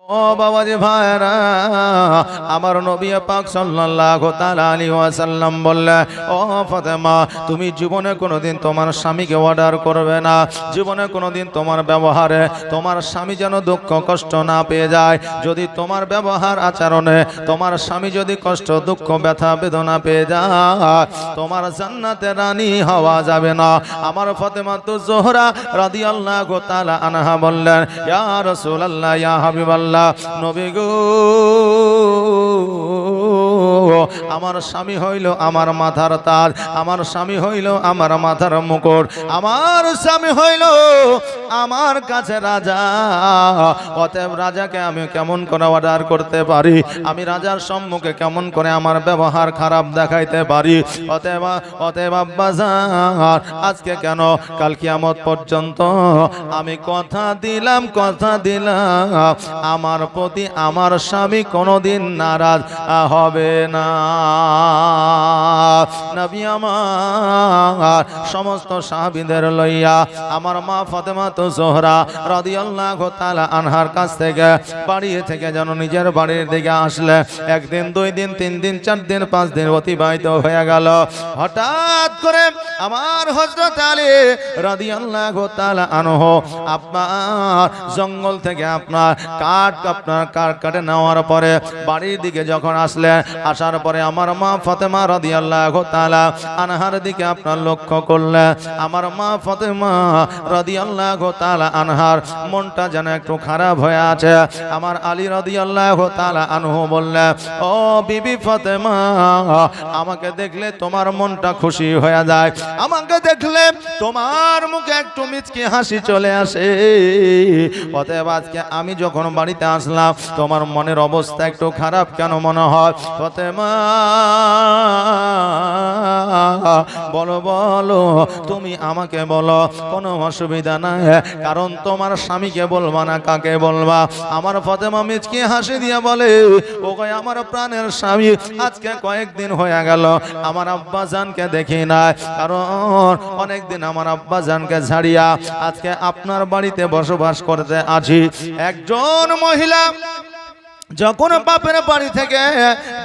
ও বাবাজি ভাইরা, আমার নবী পাক সাল্লাল্লাহু তাআলা আলাইহি ওয়াসাল্লাম বললেন, ও ফাতেমা, তুমি জীবনে কোনোদিন তোমার স্বামীকে অর্ডার করবে না। জীবনে কোনোদিন তোমার ব্যবহারে তোমার স্বামী যেন দুঃখ কষ্ট না পেয়ে যায়। যদি তোমার ব্যবহার আচরণে তোমার স্বামী যদি কষ্ট দুঃখ ব্যথা বেদনা পেয়ে যায়, তোমার জান্নাতে রানী হওয়া যাবে না। আমার ফাতেমা তো জোহরা রাদিয়াল্লাহু তাআলা আনহা বললেন, ইয়া রাসূলুল্লাহ, ইয়া হাবিবাল্লাহ, নবী গো, আমার স্বামী হইল আমার মাথার তাজ, আমার স্বামী হইল আমার মাথার মুকুট, আমার স্বামী হইল আমার কাছে রাজা। অতএব রাজাকে আমি কেমন করে অর্ডার করতে পারি? আমি রাজার সম্মুখে কেমন করে আমার ব্যবহার খারাপ দেখাইতে পারি? অতএব আব্বাজান, আজকে কেন কাল কিয়ামত পর্যন্ত আমি কথা দিলাম আমার প্রতি আমার স্বামী কোনোদিন নারাজ হবে না। নবী আমার সমস্ত সাহাবীদের লইয়া আমার মা ফাতেমা তো জোহরা রাদিয়াল্লাহু তাআলা আনহার কাছ থেকে বাড়ি থেকে যেন নিজের বাড়ির দিকে আসলে একদিন, 2 দিন, 3 দিন, 4 দিন, 5 দিন অতিবাহিত হয়ে গেল। হঠাৎ করে আমার হযরত আলী রাদিয়াল্লাহু তাআলা আনহু আপনার জঙ্গল থেকে আপনার কাঠ কাটে নেওয়ার পরে বাড়ির দিকে যখন আসলেন, আসার পরে আমার মা ফাতেমা রাদিয়াল্লাহু তাআলা আনহার দিকে আপনার লক্ষ্য করলেন। আমার মা ফাতেমা রাদিয়াল্লাহু তাআলা আনহার মনটা যেন একটু খারাপ হয়ে আছে। আমার আলী রাদিয়াল্লাহু তাআলা আনহু বললেন, ও বিবি ফাতেমা, আমাকে দেখলে তোমার মনটা খুশি হয়ে যায়, আমাকে দেখলে তোমার মুখে একটু মিচকি হাসি চলে আসে। অতএব আজকে আমি যখন বাড়িতে আসলাম, তোমার মনের অবস্থা একটু খারাপ কেন মনে হয়? ফাতেমা, বলো বলো, তুমি আমাকে বলো, কোনো অসুবিধা নাই, কারণ তোমার স্বামীকে বলবা না কাকে বলবা? আমার ফাতেমা মিচকি হাসি দিয়ে বলে, ও কয় আমার প্রাণের স্বামী, আজকে কয়েকদিন হয়ে গেল আমার আব্বাজানকে দেখি না, কারণ অনেকদিন আমার আব্বাজানকে ছাড়িয়া আজকে আপনার বাড়িতে বসবাস করতে আছি। একজন মহিলা যখন বাপের বাড়ি থেকে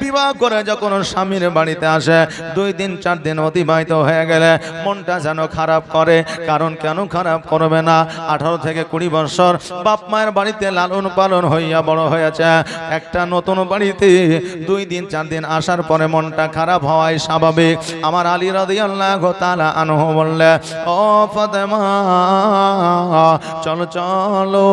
বিবাহ করে যখন স্বামীর বাড়িতে আসে, 2 দিন 4 দিন অতিবাহিত হয়ে গেলে মনটা যেন খারাপ করে। কারণ কেন খারাপ করবে না? 18 থেকে 20 বছর বাপ মায়ের বাড়িতে লালন পালন হইয়া বড় হয়েছে, একটা নতুন বাড়িতে 2 দিন 4 দিন আসার পরে মনটা খারাপ হওয়াই স্বাভাবিক। আমার আলী রাদিয়াল্লাহু তাআলা আনহু বললেন, ও ফাতেমা, চলো চলো,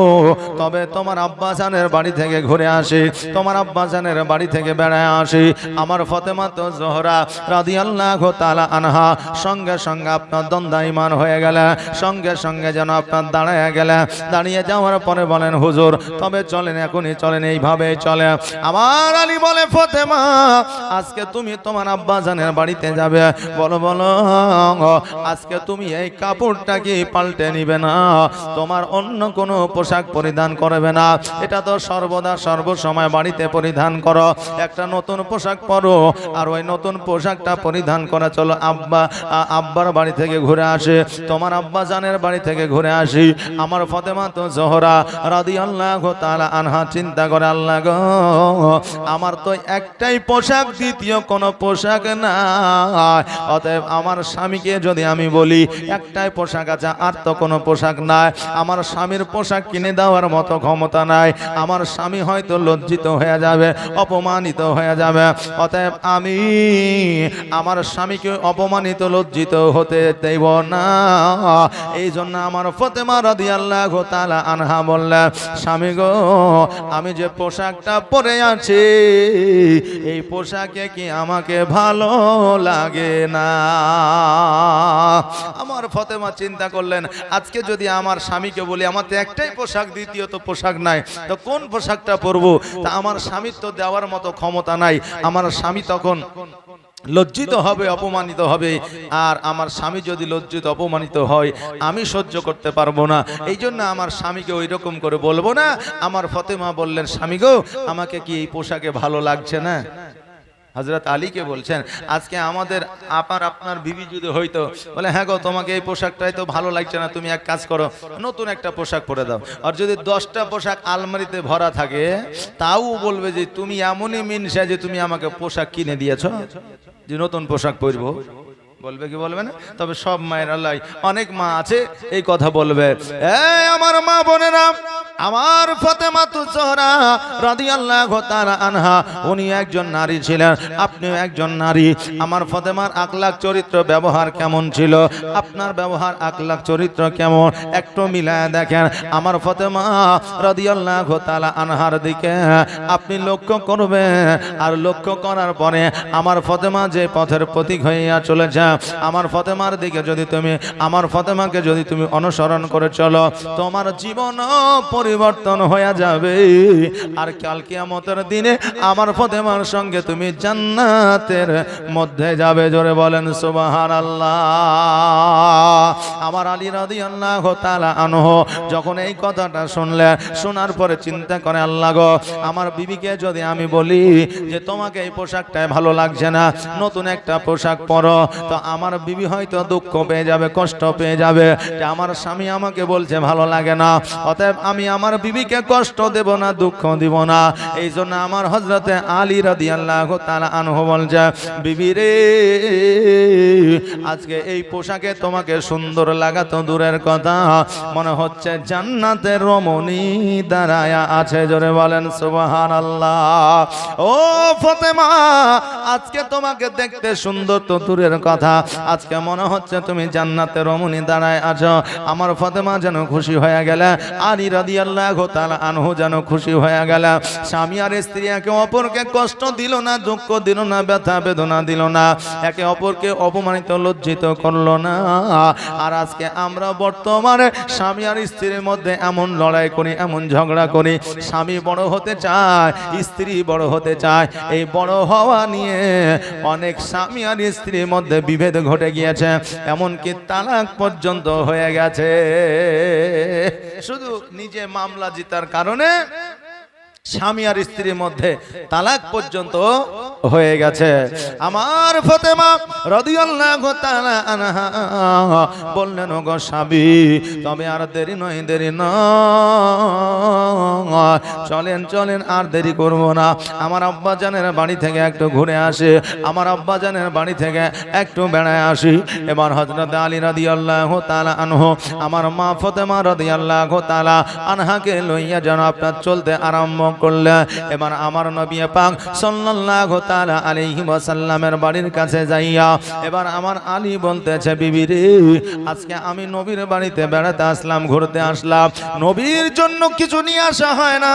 তবে তোমার আব্বাজানের বাড়ি থেকে ঘুরে আসি, তোমার আব্বাজানের বাড়ি থেকে বেড়ায় আসি। আমার ফাতেমা তো জোহরা রাদিয়াল্লাহু তাআলা আনহা সঙ্গে সঙ্গে আপনার দণ্ডায়মান হয়ে গেল, সঙ্গে সঙ্গে যেন আপনার দাঁড়ায় গেল। দাঁড়িয়ে যাওয়ার পরে বলেন, হুজুর তবে চলেন, এখনই চলেন, এইভাবে চলে। আমার আলী বলে, ফাতেমা, আজকে তুমি তোমার আব্বাজানের বাড়িতে যাবে, বলো বলো, আজকে তুমি এই কাপড়টা কি পাল্টে নিবে না? তোমার অন্য কোনো পোশাক পরিধান করবে না? এটা তো সর্বদা সর্বসময় বাড়িতে পরিধান করো, একটা নতুন পোশাক পরো, আর ওই নতুন পোশাকটা পরিধান করা চলো আব্বার বাড়ি থেকে ঘুরে আসে, তোমার আব্বাজানের বাড়ি থেকে ঘুরে আসি। আমার ফাতেমা তো জোহরা রাদিয়াল্লাহু তাআলা আনহা চিন্তা করে, আল্লাহ গো, আমার তো একটাই পোশাক, দ্বিতীয় কোনো পোশাক নাই। অতএব আমার স্বামীকে যদি আমি বলি একটাই পোশাক আছে, আর তো কোনো পোশাক নাই, আমার স্বামীর পোশাক কিনে দেওয়ার মতো ক্ষমতা নাই, আমার স্বামী হয়তো লজ্জিত হয়ে যাবে, অপমানিত হয়ে যাবে। অতএব আমি আমার স্বামীকে অপমানিত লজ্জিত হতে দেব না। এই জন্য আমার ফাতেমা রাদিয়াল্লাহু তাআলা আনহা বললেন, স্বামী গো, আমি যে পোশাকটা পরে আছি, এই পোশাকে কি আমাকে ভালো লাগে না? আমার ফাতেমা চিন্তা করলেন, আজকে যদি আমার স্বামীকে বলি আমার তো একটাই পোশাক, দ্বিতীয় তো পোশাক নাই, তো কোন পোশাকটা পরবো? তা আমার স্বামীর তো দেওয়ার মতো ক্ষমতা নাই। আমার স্বামী তখন লজ্জিত হবে, অপমানিত হবে, আর আমার স্বামী যদি লজ্জিত অপমানিত হয় আমি সহ্য করতে পারবো না। এই জন্য আমার স্বামীকে ওই রকম করে বলবো না। আমার ফাতেমা বললেন, স্বামী গো, আমাকে কি এই পোশাকে ভালো লাগছে না? হযরত আলীকে বলছেন, আজকে আমাদের আপনার বিবি যদি হইতো, বলে হ্যাঁ গো তোমাকে এই পোশাকটাই তো ভালো লাগছে না, তুমি এক কাজ করো নতুন একটা পোশাক পরে দাও। আর যদি 10টা পোশাক আলমারিতে ভরা থাকে, তাও বলবে যে তুমি এমনই মিনসা যে তুমি আমাকে পোশাক কিনে দিয়েছো, যে নতুন পোশাক পরবো। বলবে কি বলবে না? তবে সব মায়ের আল্লাহ, অনেক মা আছে এই কথা বলবে। এই আমার মা বোনেরা, আমার ফাতেমাতুজ জোহরা রাদিয়াল্লাহু তাআলা আনহা, উনি একজন নারী ছিলেন, আপনিও একজন নারী। আমার ফাতেমার আখলাক চরিত্র ব্যবহার কেমন ছিল, আপনার ব্যবহার আখলাক চরিত্র কেমন, একটু মিলায় দেখেন। আমার ফাতেমা রাদিয়াল্লাহু তাআলা আনহার দিকে আপনি লক্ষ্য করবেন, আর লক্ষ্য করার পরে আমার ফাতেমা যে পথের প্রতীক হইয়া চলেছে, আমার ফাতেমার দিকে যদি তুমি, আমার ফাতেমাকে যদি তুমি অনুসরণ করে চলো, তোমার জীবন পরিবর্তন হয়ে যাবে। আর কাল কিয়ামতের দিনে আমার ফাতেমার সঙ্গে তুমি জান্নাতের মধ্যে যাবে। জোরে বলেন সুবহানাল্লাহ। আমার আলী রাদিয়াল্লাহু তাআলা আনহু যখন এই কথাটা শুনলেন, শোনার পরে চিন্তা করে, আল্লাহ গো, আমার বিবিকে যদি আমি বলি যে তোমাকে এই পোশাকটাই ভালো লাগছে না, নতুন একটা পোশাক পরো, তো আমার বিবি হয়তো দুঃখ পেয়ে যাবে, কষ্ট পেয়ে যাবে যে আমার স্বামী আমাকে বলছে ভালো লাগে না। অতএব আমি আমার বিবিকে কষ্ট দেব না, দুঃখ দিব না। এই জন্য আমার হযরতে আলী রাদিয়াল্লাহু তাআলা আনহু বলছে, বিবি রে, আজকে এই পোশাকে তোমাকে সুন্দর লাগাতো দূরের কথা, মনে হচ্ছে জান্নাতের রমণী দাঁড়ায়া আছে। জোরে বলেন সুবহানাল্লাহ। ও ফাতেমা, আজকে তোমাকে দেখতে সুন্দর তো দূরের কথা, আজকে মনে হচ্ছে তুমি জান্নাতের রমণী দাঁড়ায় আছো। আমার ফাতেমা যেন খুশি হয়ে গেল, আলী রাদিয়াল্লাহু তাআলা আনহু যেন খুশি হয়ে গেল। স্বামী আর স্ত্রী একে অপরকে কষ্ট দিল না, দুঃখ দিল না, ব্যথা বেদনা দিল না, একে অপরকে অপমানিত লজ্জিত করলো না। আর আজকে আমরা বর্তমানে স্বামী আর স্ত্রীর মধ্যে এমন লড়াই করি, এমন ঝগড়া করি, স্বামী বড় হতে চায়, স্ত্রী বড় হতে চায়। এই বড় হওয়া নিয়ে অনেক স্বামী আর স্ত্রীর মধ্যে বিভেদ ঘটে গিয়েছে, এমনকি তালাক পর্যন্ত হয়ে গেছে। শুধু নিজে মামলা জিতার কারণে স্বামী আর স্ত্রীর মধ্যে তালাক পর্যন্ত হয়ে গেছে। আমার ফাতেমা রাদিয়াল্লাহু তাআলা আনহা বললেন, ওগো স্বামী, তবে আর দেরি নয়, দেরি নয়, চলেন চলেন, আর দেরি করব না। আমার আব্বাজানের বাড়ি থেকে একটু ঘুরে আসে, আমার আব্বাজানের বাড়ি থেকে একটু বেড়ায় আসি। এবার হযরত আলী রাদিয়াল্লাহু তাআলা আনহু আমার মা ফাতেমা রাদিয়াল্লাহু তাআলা আনহাকে লইয়া যেন আপনার চলতে আরম্ভ করলেন। এবার আমার নবী পাক সাল্লাল্লাহু তাআলা আলাইহি ওয়াসাল্লামের বাড়ির কাছে যাইয়া এবার আমার আলী বলতেছে, বিবি রে, আজকে আমি নবীর বাড়িতে বেড়াতে আসলাম, ঘুরতে আসলাম, নবীর জন্য কিছু নিয়ে আসা হয় না,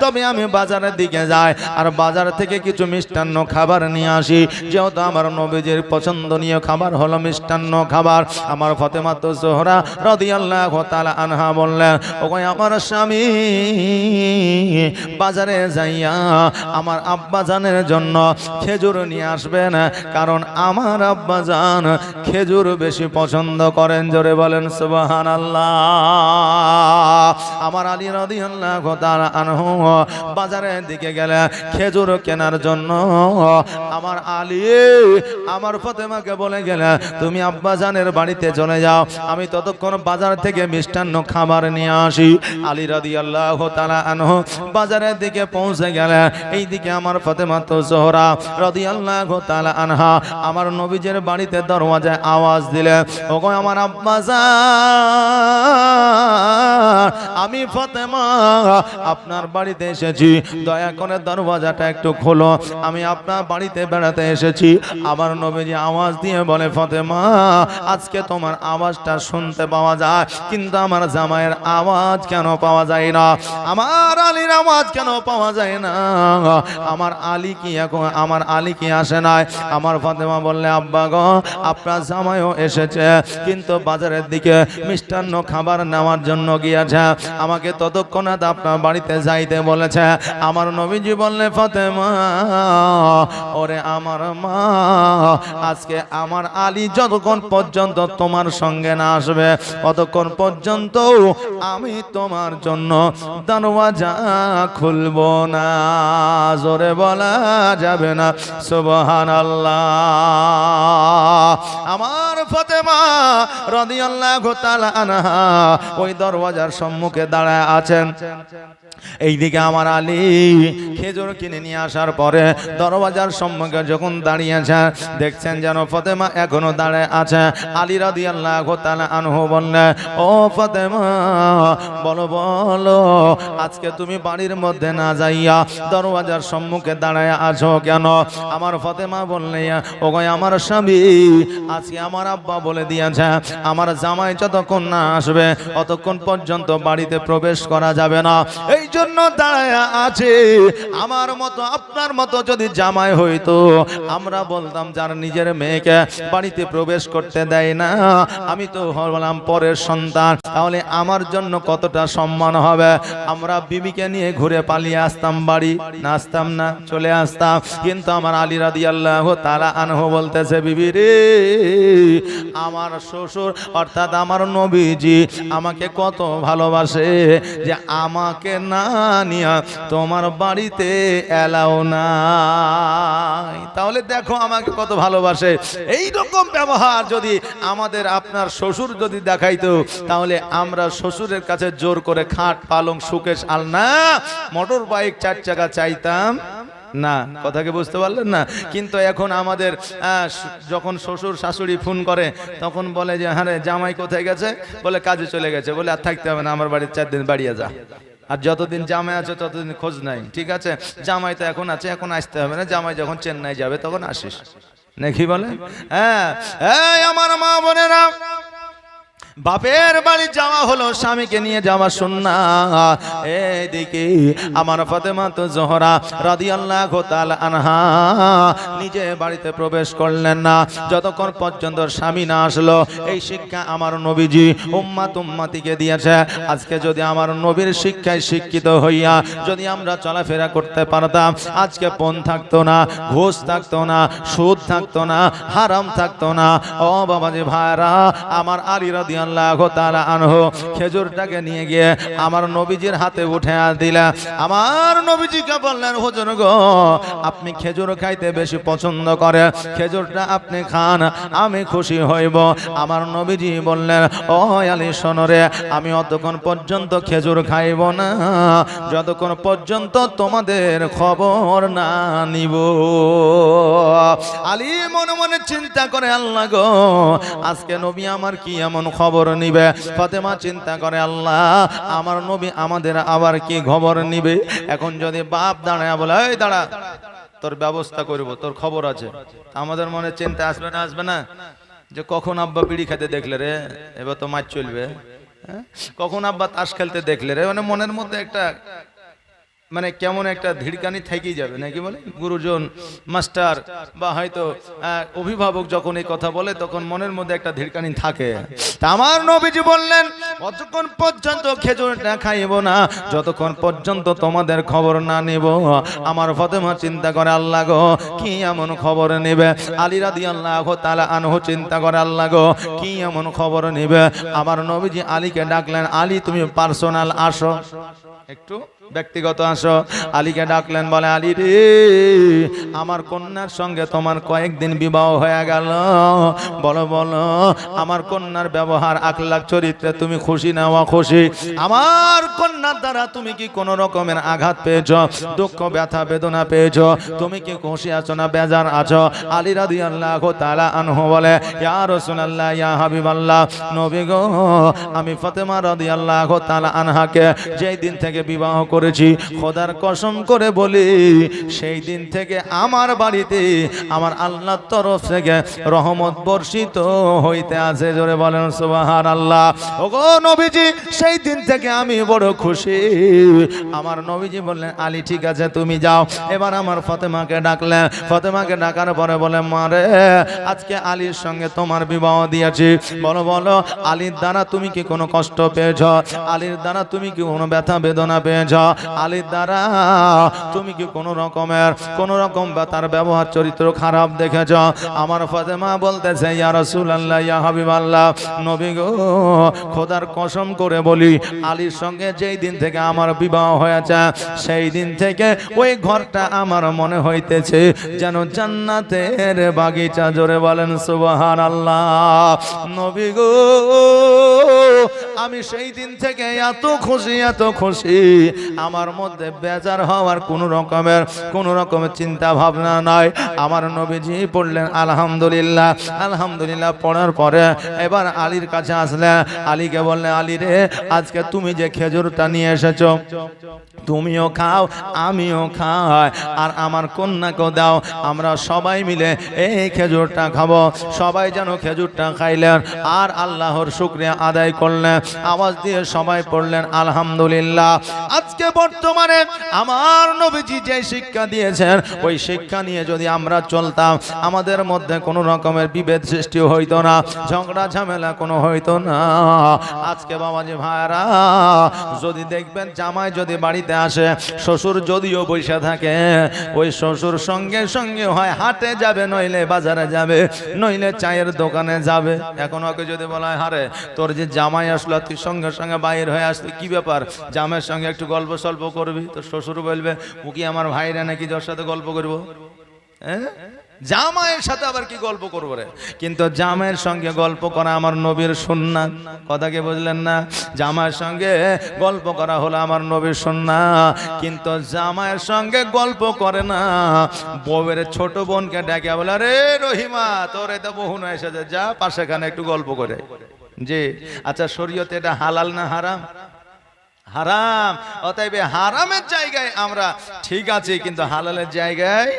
তবে আমি বাজারের দিকে যাই আর বাজার থেকে কিছু মিষ্টান্ন খাবার নিয়ে আসি, যেহেতু আমার নবীজির পছন্দনীয় খাবার হলো মিষ্টান্ন খাবার। আমার ফাতেমাতুজ জোহরা রাদিয়াল্লাহু তাআলা আনহা বললেন, ওগো আমার স্বামী, বাজারে যাইয়া আমার আব্বাজানের জন্য খেজুর নিয়ে আসবেন, কারণ আমার আব্বাজান খেজুর বেশি পছন্দ করেন। জোরে বলেন সুবহানাল্লাহ। আমার আলী রাদিয়াল্লাহু তাআলা আনহু বাজারের দিকে গেলে খেজুর কেনার জন্য। আমার আলী আমার ফাতেমাকে বলে গেলে, তুমি আব্বাজানের বাড়িতে চলে যাও, আমি ততক্ষণ বাজার থেকে মিষ্টান্ন খাবার নিয়ে আসি। আলী রাদিয়াল্লাহু তাআলা আনহু বাজারের দিকে পৌঁছে গেলে, এইদিকে আমার ফাতেমাতুজ জোহরা রাদিয়াল্লাহু তাআলা আনহা আমার নবীজির বাড়িতে দরওয়াজায় আওয়াজ দিলে, ওগো আমার আব্বাজান, আমি ফাতেমা আপনার বাড়িতে এসেছি, দয়া করে দরওয়াজাটা একটু খোলো, আমি আপনার বাড়িতে বেড়াতে এসেছি। আমার নবীজি আওয়াজ দিয়ে বলে, ফাতেমা, আজকে তোমার আওয়াজটা শুনতে পাওয়া যায়, কিন্তু আমার জামাইয়ের আওয়াজ কেন পাওয়া যায় না? আমার আলীর আওয়াজ কেন পাওয়া যায় না? আমার আলী কি এখন, আমার আলী কি আসে নাই? আমার ফাতেমা বললে, আব্বা গো, আপনার জামাইও এসেছে, কিন্তু বাজারের দিকে মিষ্টান্ন খাবার নেওয়ার জন্য গিয়ে গিয়েছে, আমাকে ততক্ষণাৎ আপনার বাড়িতে যাইতে বলেছে। আমার নবীজি বললে ফাতেমা ওরে আমার মা, আজকে আমার আলী যতক্ষণ পর্যন্ত তোমার সঙ্গে না আসবে ততক্ষণ পর্যন্ত আমি তোমার জন্য দরওয়াজা খুলব না। জোরে বলা যাবে না সুবহানাল্লাহ। আমার ফাতেমা রাদিয়াল্লাহু তাআলা আনহা ওই দরওয়াজার সম্মুখে দাঁড়ায় আছেন। এইদিকে আমার আলী খেজুর কিনে নিয়ে আসার পরে দরওয়াজার সম্মুখে যখন দাঁড়িয়েছে দেখছেন যেন ফাতেমা এখনো দাঁড়ায় আছে। আলী রাদিয়াল্লাহু তাআলা আনহু বললেন, ও ফাতেমা বলো বলো, আজকে তুমি বাড়ির মধ্যে না যাইয়া দরওয়াজার সম্মুখে দাঁড়ায় আছো কেন? আমার ফাতেমা বললেন, ও গো আমার স্বামী, আজকে আমার আব্বা বলে দিয়েছে আমার জামাই যতক্ষণ না আসবে ততক্ষণ পর্যন্ত বাড়িতে প্রবেশ করা যাবে না, এই জন্য দাঁড়ায় আছে। আমার মতো আপনার মতো যদি জামাই হইতো আমরা বলতাম যার নিজের মেয়েকে বাড়িতে প্রবেশ করতে দেয় না, আমি তো হলাম পরের সন্তান, তাহলে আমার জন্য কতটা সম্মান হবে। আমরা বিবিকে নিয়ে ঘুরে পালিয়ে আসতাম, বাড়ি না আসতাম না, চলে আসতাম। কিন্তু আমার আলী রাদিয়াল্লাহু তাআলা আনহু বলতেছে, বিবি রে, আমার শ্বশুর অর্থাৎ আমার নবীজি আমাকে কত ভালোবাসে যে আমাকে না নিয়া তোমার বাড়িতে এলাও নাই। তাহলে দেখো আমাকে কত ভালোবাসে। এই রকম ব্যবহার যদি আমাদের আপনার শ্বশুর যদি দেখাইতো তাহলে আমরা শ্বশুরের কাছে জোর করে খাট পালং সুকেশ আলনা মোটর বাইক 4 চাকা চাইতাম না। কথাকে বুঝতে পারলেন না? কিন্তু এখন আমাদের যখন শ্বশুর শাশুড়ি ফোন করে তখন বলে যে হ্যাঁ জামাই কোথায় গেছে, বলে কাজে চলে গেছে, বলে আর থাকতে হবে না, আমার বাড়ির 4 দিন বাড়িয়ে যা। আর যতদিন জামাই আছে ততদিন খোঁজ নাই, ঠিক আছে? জামাই তো এখন আছে, এখন আসতে হবে না, জামাই যখন চেন্নাই যাবে তখন আসিস নাকি বলে? হ্যাঁ, আমার মা বোনেরা, বাপের বাড়ি যাওয়া হলো স্বামীকে নিয়ে যাওয়া সুন্নাত। এইদিকে আমার ফাতেমা তো জোহরা রাদিয়াল্লাহু তাআলা আনহা নিজে বাড়িতে প্রবেশ করলেন না যতক্ষণ পর্যন্ত স্বামী না আসলো। এই শিক্ষা আমার নবীজি উম্মতিকে দিয়েছে। আজকে যদি আমার নবীর শিক্ষায় শিক্ষিত হইয়া যদি আমরা চলাফেরা করতে পারতাম, আজকে পণ থাকতো না, ঘুষ থাকতো না, সুদ থাকতো না, হারাম থাকতো না। ও বাবাজি ভাইরা, আমার আলী রাদিয়াল্লাহু তাআলা আনহু খেজুরটাকে নিয়ে গিয়ে আমার নবীজির হাতে উঠে দিলা। আমার নবীজিকে বললেন, হুজুর গো, আপনি খেজুর খাইতে বেশি পছন্দ করে, খেজুরটা আপনি খান, আমি খুশি হইব। আমার নবীজি বললেন, ও আলী শোনো রে, আমি অতক্ষণ পর্যন্ত খেজুর খাইব না যতক্ষণ পর্যন্ত তোমাদের খবর না নিব। আলী মনে মনে চিন্তা করে, আল্লাহ গো, আজকে নবী আমার কি এমন খবর নিবে? ফাতেমা চিন্তা করে, আল্লাহ আমার নবী আমাদের আবার কি খবর নিবে? এখন যদি বাপ দাঁড়ায় বলে, এই দাঁড়া, তোর ব্যবস্থা করব, তোর খবর আছে, আমাদের মনে চিন্তা আসবে না? আসবে না যে কখন আব্বা বিড়ি খেতে দেখলে রে, এবার তো মাছ চলবে, কখন আব্বা তাস খেলতে দেখলে রে, মানে মনের মধ্যে একটা মানে কেমন একটা ধিড়কানি থেকেই যাবে নাকি বলে? গুরুজন, মাস্টার বা হয়তো অভিভাবক যখন এই কথা বলে তখন মনের মধ্যে একটা ধিড়কানি থাকে। তা আমার নবীজি বললেন, অতক্ষণ পর্যন্ত খেজুরটা খাইব না যতক্ষণ পর্যন্ত তোমাদের খবর না নিব। আমার ফাতেমা চিন্তা করে, আল্লাহ গো, কি এমন খবর নেবে? আলী রাদিয়াল্লাহু তাআলা আনহু চিন্তা করে, আল্লাহ গো, কি এমন খবর নেবে? আমার নবীজি আলীকে ডাকলেন, আলী তুমি পার্সোনাল আসো, একটু ব্যক্তিগত আসো। আলীকে ডাকলেন, বলে, আলী রে, আমার কন্যার সঙ্গে তোমার কয়েকদিন বিবাহ হয়ে গেল, বলো বলো আমার কন্যার ব্যবহার আখলাক চরিত্রে তুমি খুশি না অখুশি? আমার কন্যার দ্বারা তুমি কি কোন রকমের আঘাত পেয়েছো, দুঃখ ব্যথা বেদনা পেয়েছো? তুমি কি খুশি আছো না বেজার আছো? আলী রাদিয়াল্লাহু তাআলা আনহু বলে, ইয়া রাসূলুল্লাহ, ইয়া হাবিবাল্লাহ, নবী গো, আমি ফাতেমা রাদিয়াল্লাহু তাআলা আনহাকে যেই দিন থেকে বিবাহ করেছি। খোদার কসম করে বলি, সেই দিন থেকে আমার বাড়িতে আমার আল্লাহর তরফ থেকে রহমত বর্ষিত হইতে আছে। জোরে বলেন সুবহানাল্লাহ। ওগো নবীজি, সেই দিন থেকে আমি বড় খুশি। আমার নবীজি বললেন, আলী ঠিক আছে তুমি যাও। এবার আমার ফাতেমাকে ডাকলেন। ফাতেমাকে ডাকার পরে বলে, মারে আজকে আলীর সঙ্গে তোমার বিবাহ দিয়েছি। বলো বলো, আলীর দ্বারা তুমি কি কোনো কষ্ট পেয়েছ? আলীর দ্বারা তুমি কি কোনো ব্যথা বেদনা পেয়েছ? আলীর দ্বারা তুমি কি কোনো রকম তার ব্যবহার চরিত্র খারাপ দেখেছ? আমার ফাতেমা বলতেছে, ইয়া রাসূলুল্লাহ, ইয়া হাবিবাল্লাহ, নবী গো, খোদার কসম করে বলি, আলীর সঙ্গে যেই দিন থেকে আমার বিবাহ হয়েছে, সেই দিন থেকে ওই ঘরটা আমার মনে হইতেছে যেন জান্নাতের বাগিচা। জোরে বলেন সুবহানাল্লাহ। নবী গো, আমি সেই দিন থেকে এত খুশি, আমার মধ্যে বেজার হওয়ার কোন রকমের চিন্তা ভাবনা নাই। আমার নবীজি পড়লেন আলহামদুলিল্লাহ। আলহামদুলিল্লাহ পড়ার পরে এবার আলীর কাছে আসলেন। আলীকে বললেন, আলী রে, আজকে তুমি যে খেজুরটা নিয়ে এসেছো, তুমিও খাও আমিও খাই, আর আমার কন্যাকেও দাও, আমরা সবাই মিলে এই খেজুরটা খাবো। সবাই যেন খেজুরটা খাইলেন আর আল্লাহর শুকরিয়া আদায় করলেন। আওয়াজ দিয়ে সবাই পড়লেন আলহামদুলিল্লাহ। আজকে বর্তমানে আমার নবীজি যে শিক্ষা দিয়েছেন, ওই শিক্ষা নিয়ে যদি আমরা চলতাম, আমাদের মধ্যে কোনো রকমের বিভেদ সৃষ্টি হইতো না, ঝগড়া ঝামেলা কোনো হইতো না। আজকে বাবাজি ভাইরা, যদি দেখবেন জামাই যদি বাড়িতে আসে, শ্বশুর যদিও বসে থাকে, ওই শ্বশুর সঙ্গে সঙ্গে হয় হাটে যাবে, নইলে বাজারে যাবে, নইলে চায়ের দোকানে যাবে। এখন ওকে যদি বলা হয়, হারে তোর যে জামাই আসলো, তুই সঙ্গে সঙ্গে বাইর হয়ে আসলি, কি ব্যাপার, জামাইয়ের সঙ্গে একটু গল্প সল্প করবি? তো শ্বশুর বলবে, ও কি আমার ভাইরা নাকি, তোর সাথে গল্প করবো? হ্যাঁ, জামাইয়ের সাথে আবার কি গল্প করবো রে? কিন্তু জামাইয়ের সঙ্গে গল্প করা আমার নবীর সুন্নাত। কথা কি বুঝলেন না? জামাইয়ের সঙ্গে গল্প করা হলো আমার নবীর সুন্নাত। কিন্তু জামাইয়ের সঙ্গে গল্প করে না, বউয়ের ছোট বোনকে ডেকে বলে, রে রহিমা, তোর এত বহু এসেছে, যা পাশেখানে একটু গল্প করে। জি, আচ্ছা, শরীয়তে এটা হালাল না হারাম? হারাম। অতএব হারামের জায়গায় আমরা ঠিক আছি, কিন্তু হালালের জায়গায়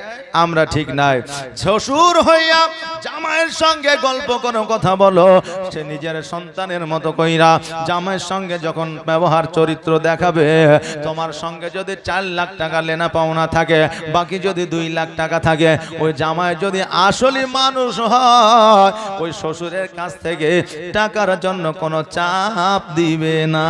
আমরা ঠিক নাই। শ্বশুর হইয়া জামাইয়ের সঙ্গে গল্প কোনো কথা বলো, সে নিজের সন্তানের মতো কইরা জামাইয়ের সঙ্গে যখন ব্যবহার চরিত্র দেখাবে, তোমার সঙ্গে যদি 4 লাখ টাকা লেনা পাওনা থাকে, বাকি যদি 2 লাখ টাকা থাকে, ওই জামাই যদি আসলে মানুষ হয়, ওই শ্বশুরের কাছ থেকে টাকার জন্য কোনো চাপ দিবে না।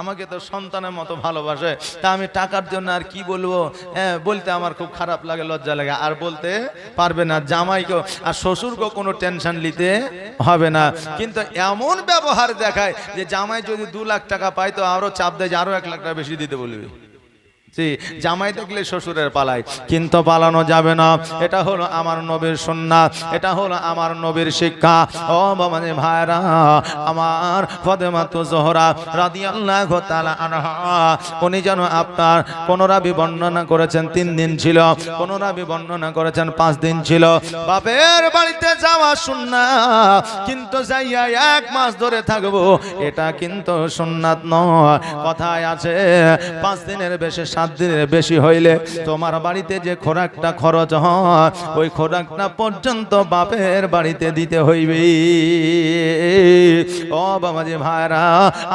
আমাকে তো সন্তানের মতো ভালোবাসে, তা আমি টাকার জন্য আর কি বলবো? হ্যাঁ, বলতে আমার খুব খারাপ লাগে, লজ্জা লাগে, আর বলতে পারবে না। জামাইকে আর শ্বশুরকে কোনো টেনশন নিতে হবে না। কিন্তু এমন ব্যবহার দেখায় যে জামাই যদি 2 লাখ টাকা পায়, তো আরো চাপ দেয় যে আরো 1 লাখ টাকা বেশি দিতে বলবে। জামাই দেখলে শ্বশুরের পালায়, কিন্তু পালানো যাবে না। এটা হলো আমার নবীর সুন্নাত, এটা হলো আমার নবীর শিক্ষা। ও বাবাজি ভাইরা, আমার ফাতেমাতু জোহরা রাদিয়াল্লাহু তাআলা আনহা, উনি যেন আপনার কোন রাবি বর্ণনা করেছেন 3 দিন ছিল, কোন রাবি বর্ণনা করেছেন 5 দিন ছিল। বাপের বাড়িতে যাওয়া সুন্নাত, কিন্তু যাইয়া 1 মাস ধরে থাকবো, এটা কিন্তু সুন্নাত নয়। কথায় আছে 5 দিনের বেশি 7 দিনের বেশি হইলে তোমার বাড়িতে যে খোরাকটা খরচ হয়, ওই খোরাকটা পর্যন্ত বাপের বাড়িতে দিতে হইবে। ও বাবাজি ভাইরা,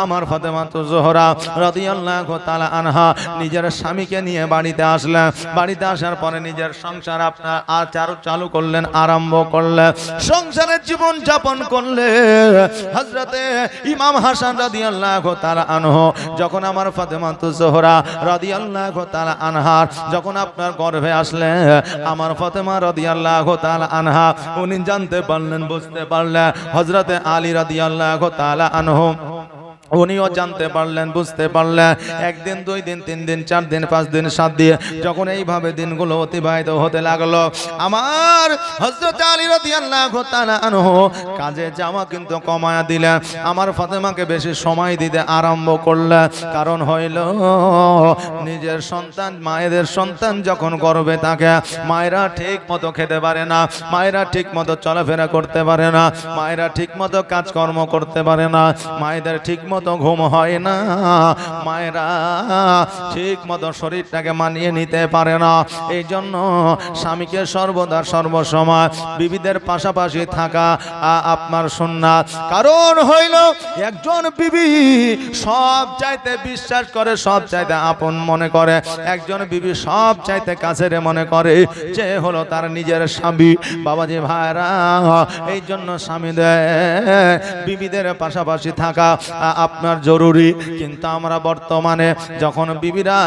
আমার ফাতেমাতু জোহরা রাদিয়াল্লাহু তাআলা আনহা নিজের স্বামীকে নিয়ে বাড়িতে আসলেন। বাড়িতে আসার পরে নিজের সংসার আপনার চালু করলেন, আরম্ভ করলেন, সংসারের জীবন যাপন করলেন। হযরতে ইমাম হাসান রাদিয়াল্লাহু তাআলা আনহু যখন আমার ফাতেমাতু জোহরা রাদিয়াল্লাহু তাআলা আনহা যখন আপনার গর্ভে আসলেন, আমার ফাতেমা রাদিয়াল্লাহু তাআলা আনহা উনি জানতে পারলেন, বুঝতে পারলেন, হযরতে আলী রাদিয়াল্লাহু তাআলা আনহু উনিও জানতে পারলেন, বুঝতে পারলেন। 1 দিন 2 দিন 3 দিন 4 দিন 5 দিন 7 দিন যখন এইভাবে দিনগুলো অতিবাহিত হতে লাগলো, আমার হযরত আলী রাদিয়াল্লাহু তাআলা আনহু কাজে যাওয়া কিন্তু কমায়া দিলেন। আমার ফাতেমাকে বেশি সময় দিতে আরম্ভ করলেন। কারণ হইল, নিজের সন্তান, মায়েদের সন্তান যখন গর্ভে থাকে, মায়েরা ঠিক মতো খেতে পারে না, মায়েরা ঠিক মতো চলাফেরা করতে পারে না, মায়েরা ঠিক মতো কাজকর্ম করতে পারে না, মায়েদের ঠিক মতো মতো ঘুম হয় না, মায়েরা ঠিক মতো শরীরটাকে মানিয়ে নিতে পারে না। এই জন্য স্বামীকে সর্বদা সর্বসময় বিবিদের পাশাপাশি থাকা আপনার সুন্নাত। কারণ হইল একজন বিবি সব চাইতে বিশ্বাস করে, সব চাইতে আপন মনে করে, একজন বিবি সব চাইতে কাছের মনে করে যে হলো তার নিজের স্বামী। বাবাজি ভাইরা, এই জন্য স্বামীদের বিবিদের পাশাপাশি থাকা আপনার জরুরি। কিন্তু আমরা বর্তমানে যখন বিবিরা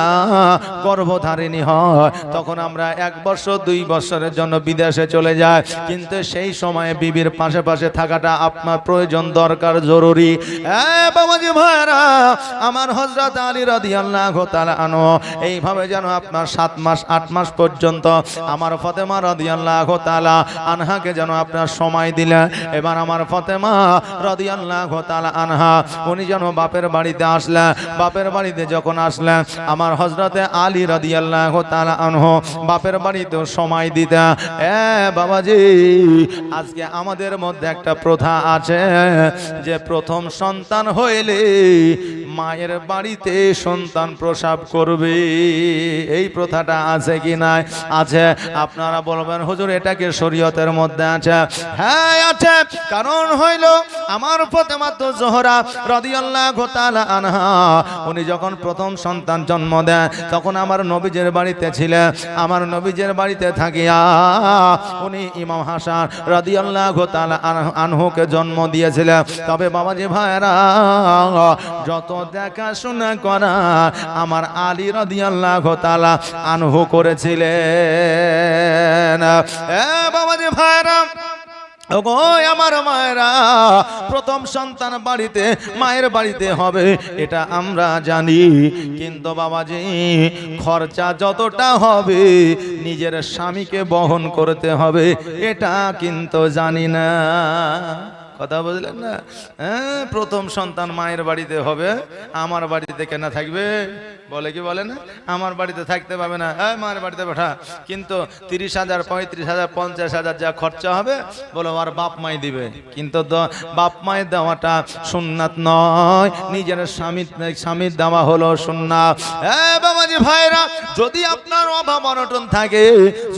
গর্ভধারিণী হয় তখন আমরা 1 বছর 2 বছরের জন্য বিদেশে চলে যাই, কিন্তু সেই সময়ে বিবির পাশে পাশে থাকাটা আপনার প্রয়োজন, দরকার, জরুরি। বাবাজি ভাইরা, আমার হযরত আলী রাদিয়াল্লাহু তাআলা আনহু এইভাবে যেন আপনার 7 মাস 8 মাস পর্যন্ত আমার ফাতেমা রাদিয়াল্লাহু তাআলা আনহাকে যেন আপনার সময় দিলেন। এবার আমার ফাতেমা রাদিয়াল্লাহু তাআলা আনহা উনি যেন বাপের বাড়িতে আসলেন। বাপের বাড়িতে যখন আসলেন আমার হযরতে আলী রাদিয়াল্লাহু তাআলা আনহু বাপের বাড়িতে সময় দিতেন। বাবাজি, আজকে আমাদের মধ্যে একটা প্রথা আছে যে প্রথম সন্তান হইলে মায়ের বাড়িতে সন্তান প্রসব করবে। এই প্রথাটা আছে কি নাই? আছে। আপনারা বলবেন হুজুর এটা কি শরীয়তের মধ্যে আছে? হ্যাঁ আছে। কারণ হইল আমার ফাতেমা জোহরা রাদিয়াল্লাহু তাআলা আনহা উনি যখন প্রথম সন্তান জন্ম দেন তখন আমার নবীজের বাড়িতে ছিলেন। আমার নবীজের বাড়িতে থাকিয়া উনি ইমাম হাসান রাদিয়াল্লাহু তাআলা আনহুকে জন্ম দিয়েছিলেন। তবে বাবাজি ভাইরা, যত দেখাশোনা করা আমার আলী রাদিয়াল্লাহু তাআলা আনহু করেছিলেন। বাবাজি ভাইরা, আমার মায়েরা, প্রথম সন্তান বাড়িতে মায়ের বাড়িতে হবে এটা আমরা জানি, কিন্তু বাবাজি খরচা যতটা হবে নিজের স্বামীকে বহন করতে হবে এটা কিন্তু জানি না। কথা বুঝলেন না? প্রথম সন্তান মায়ের বাড়িতে হবে, আমার বাড়িতে কেন থাকবে? বলে কি বলে না, আমার বাড়িতে থাকতে পাবে না, মায়ের বাড়িতে পাঠা। কিন্তু 30,000 35,000 50,000 যা খরচা হবে বলো আর বাপ মাই দিবে। কিন্তু বাপ মায়ের দেওয়াটা সুন্নাত নয়, নিজের স্বামীর দেওয়া হলো সুন্নাত। বাবাজি ভাইরা, যদি আপনার অভাব অনটন থাকে,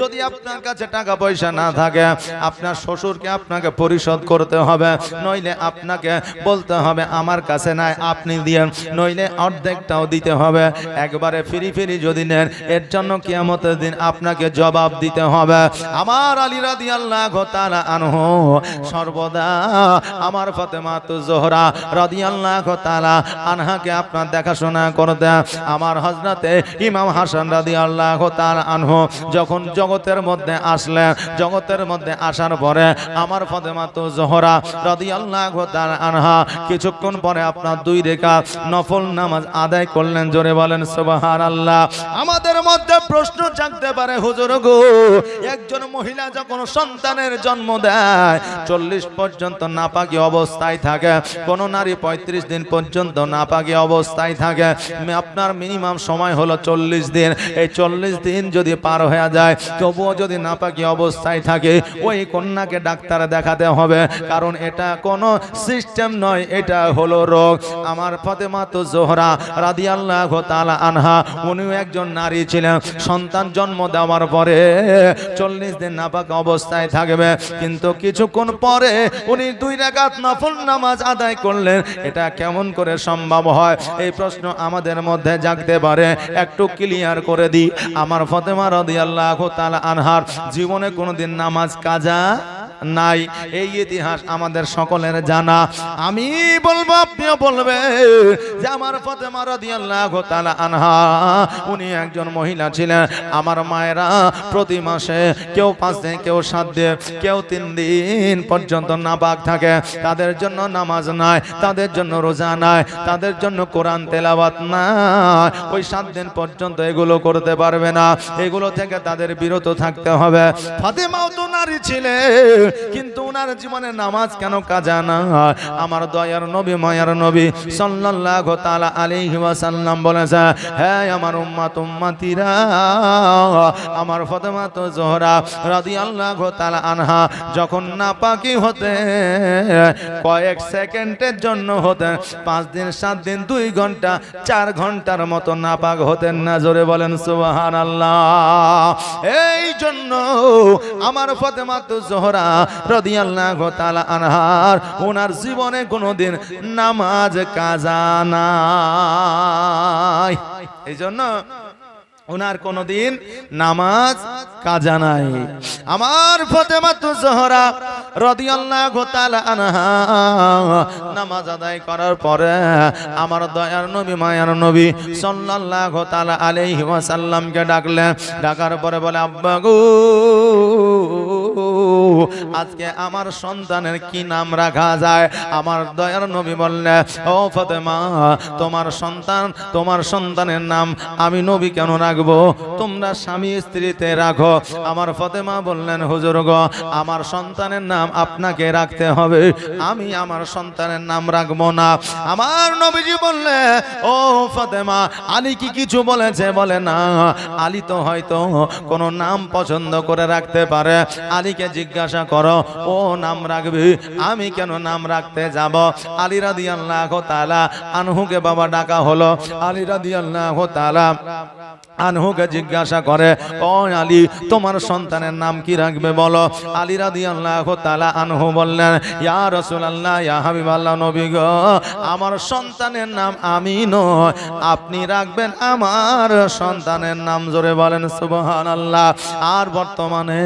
যদি আপনার কাছে টাকা পয়সা না থাকে, আপনার শ্বশুরকে আপনাকে পরিশোধ করতে হবে, নইলে আপনাকে বলতে হবে আমার কাছে নাই আপনি দিয়েন, নইলে অর্ধেকটাও দিতে হবে। একবারে ফ্রি ফ্রি যদি নেন এর জন্য কিয়ামতের দিন আপনাকে জবাব দিতে হবে। আমার আলী রাদিয়াল্লাহু তাআলা আনহু সর্বদা আমার ফাতেমা জোহরা রাদিয়াল্লাহু তাআলা আনহাকে আপনার দেখাশোনা করতেন। আমার হযরতে ইমাম হাসান রাদিয়াল্লাহু তাআলা আনহু যখন জগতের মধ্যে আসলেন, জগতের মধ্যে আসার পরে আমার ফাতেমা জোহরা রাদিয়াল্লাহু তাআলা আনহা কিছুক্ষণ পরে আপনার 2 রাকাত নফল নামাজ আদায় করলেন। জোরে বলেন সুবহানাল্লাহ। আমাদের মধ্যে প্রশ্ন জাগতে পারে, হুজুর গো, একজন মহিলা যখন সন্তানের জন্ম দেয় 40 পর্যন্ত নাপাকি অবস্থায় থাকে, কোন নারী 35 দিন পর্যন্ত নাপাকি অবস্থায় থাকে, আপনার মিনিমাম সময় হলো 40 দিন। এই 40 দিন যদি পার হয়ে যায় তবুও যদি নাপাকি অবস্থায় থাকে ওই কন্যাকে ডাক্তার দেখাতে হবে, কারণ এটা কোনো সিস্টেম নয়, এটা হলো রোগ। আমার ফাতেমা জোহরা রাদিয়াল্লাহু তাআলা আনহা উনিও একজন নারী ছিলেন। সন্তান জন্ম দেওয়ার পরে 40 দিন নাপাক অবস্থায় থাকবে, কিন্তু কিছুক্ষণ পরে উনি 2 রাকাত নফল নামাজ আদায় করলেন। এটা কেমন করে সম্ভব হয়? এই প্রশ্ন আমাদের মধ্যে জাগতে পারে। একটু ক্লিয়ার করে দিই, আমার ফাতেমা রাদিয়াল্লাহু তাআলা আনহার জীবনে কোনোদিন নামাজ কাজা নাই, এই ইতিহাস আমাদের সকলের জানা। আমি বলবো, আপনিও বলবেন যে আমার ফাতেমা রাদিয়াল্লাহু তাআলা আনহা উনি একজন মহিলা ছিলেন। আমার মায়েরা প্রতি মাসে কেউ 5 দিন, কেউ 7 দিন, কেউ 3 দিন পর্যন্ত নাপাক থাকে। তাদের জন্য নামাজ নাই, তাদের জন্য রোজা নাই, তাদের জন্য কোরআন তেলাওয়াত নাই। ওই 7 দিন পর্যন্ত এগুলো করতে পারবে না, এগুলো থেকে তাদের বিরত থাকতে হবে। ফাতেমাও তো নারী ছিলেন, কিন্তু ওনার জীবনে নামাজ কেন কাজা না? আমার দয়ার নবী মায়ার নবী সাল্লাল্লাহু তাআলা আলাইহি ওয়াসাল্লাম বলেছে, হে আমার উম্মত উম্মতিরা, আমার ফাতেমা তো জোহরা রাদিয়াল্লাহু তাআলা আনহা যখন নাপাকি হতে কয়েক সেকেন্ডের জন্য হতেন, 5 দিন 7 দিন 2 ঘন্টা 4 ঘন্টার মতো নাপাক হতেন না। জোরে বলেন সুবহানাল্লাহ। এই জন্য আমার ফাতেমা তো জোহরা রাদিয়াল্লাহু তাআলা আনহার ওনার জীবনে কোনোদিন নামাজ কাজা নাই। এই জন্য ওনার কোনোদিন নামাজ কাজা নাই। আমার ফাতেমা তো জোহরা রাদিয়াল্লাহু তাআলা আনহা নামাজ আদায় করার পরে আমার দয়ার নবী মায়ার নবী সাল্লাল্লাহু তাআলা আলাইহি ওয়াসাল্লামকে ডাকলেন। ডাকার পরে বলে, আব্বা গো, আজকে আমার সন্তানের কি নাম রাখা যায়? আমার দয়ার নবী বললেন, ও ফাতেমা, তোমার সন্তানের নাম আমি নবী কেন রাখবো? তোমরা স্বামী স্ত্রীতে রাখো। আমার ফাতেমা বললেন, হুজুর গো, আমার সন্তানের নাম আপনাকে রাখতে হবে, আমি আমার সন্তানের নাম রাখবো না। আমার নবীজি বললেন, ও ফাতেমা, আলী কি কিছু বলেছে? বলে না, আলী তো হয়তো কোনো নাম পছন্দ করে রাখতে পারে, আলীকে জিজ্ঞাসা করো, ও নাম রাখবি, আমি কেন নাম রাখতে যাব? আলী রাদিয়াল্লাহু তাআলা আনহুকে বাবা ডাকা হলো। আলী রাদিয়াল্লাহু তাআলা আনহুকে জিজ্ঞাসা করে, ও আলী, তোমার সন্তানের নাম কি রাখবে বলো? আলী রাদিয়াল্লাহু তাআলা আনহু বললেন, ইয়া রাসূলুল্লাহ, ইয়া হাবিবাল্লাহ, নবী গো, আমার সন্তানের নাম আমি নয়, আপনি রাখবেন আমার সন্তানের নাম। জোরে বলেন সুবহানাল্লাহ। আর বর্তমানে